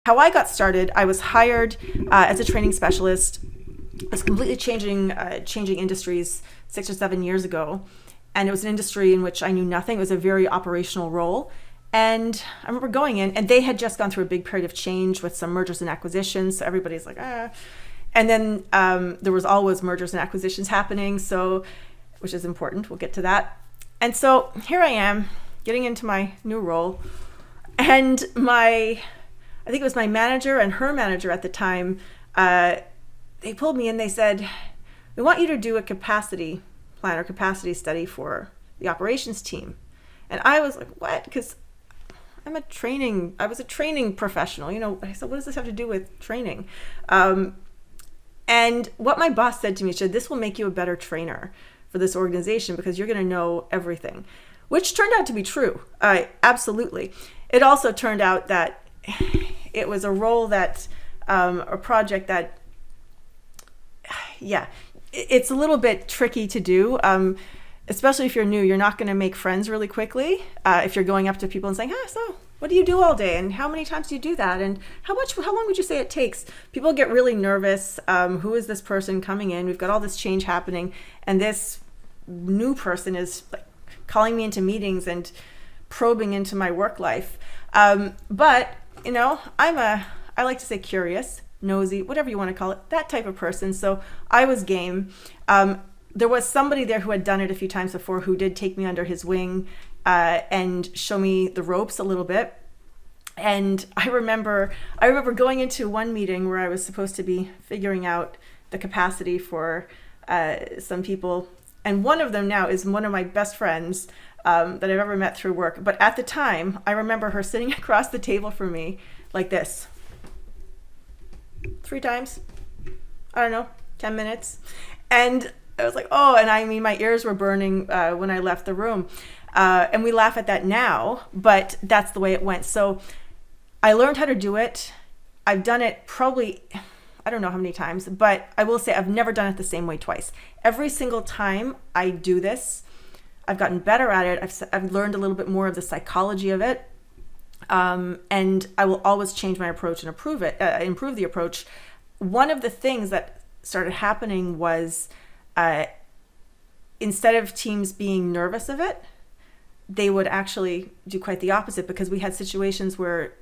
how I got started, I was hired as a training specialist. I was completely changing industries 6 or 7 years ago. And it was an industry in which I knew nothing. It was a very operational role. And I remember going in, and they had just gone through a big period of change with some mergers and acquisitions. So everybody's like, ah. And then there was always mergers and acquisitions happening, so which is important. We'll get to that. And so here I am getting into my new role. And I think it was my manager and her manager at the time, they pulled me in. They said, we want you to do a capacity plan or capacity study for the operations team. And I was like, what? Because I was a training professional. I said, what does this have to do with training? And what my boss said to me, she said, this will make you a better trainer for this organization because you're going to know everything, which turned out to be true. Absolutely. It also turned out that it was a role that, a project that, it's a little bit tricky to do, especially if you're new. You're not going to make friends really quickly if you're going up to people and saying, so what do you do all day? And how many times do you do that? And how long would you say it takes? People get really nervous. Who is this person coming in? We've got all this change happening. And this new person is like calling me into meetings and probing into my work life. But I like to say curious, nosy, whatever you want to call it, that type of person. So I was game. There was somebody there who had done it a few times before who did take me under his wing and show me the ropes a little bit. And I remember going into one meeting where I was supposed to be figuring out the capacity for some people. And one of them now is one of my best friends that I've ever met through work. But at the time, I remember her sitting across the table from me like this. 3 times, I don't know, 10 minutes. And I was like, oh, and I mean, my ears were burning when I left the room. And we laugh at that now, but that's the way it went. So I learned how to do it. I've done it probably, I don't know how many times, but I will say I've never done it the same way twice. Every single time I do this, I've gotten better at it. I've learned a little bit more of the psychology of it. And I will always change my approach and improve the approach. One of the things that started happening was instead of teams being nervous of it, they would actually do quite the opposite, because we had situations where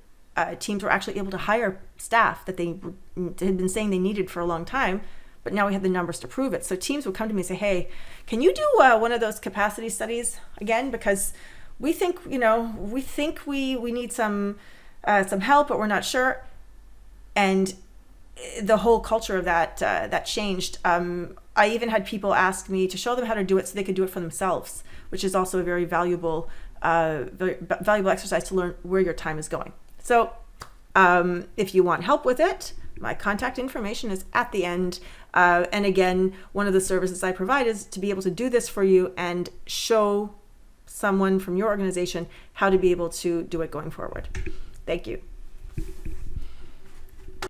teams were actually able to hire staff that they had been saying they needed for a long time, but now we had the numbers to prove it. So teams would come to me and say, hey, can you do one of those capacity studies again? Because we think we need some help, but we're not sure. And the whole culture of that changed. I even had people ask me to show them how to do it so they could do it for themselves, which is also a very valuable exercise to learn where your time is going. So if you want help with it, my contact information is at the end. And again, one of the services I provide is to be able to do this for you and show someone from your organization how to be able to do it going forward. Thank you.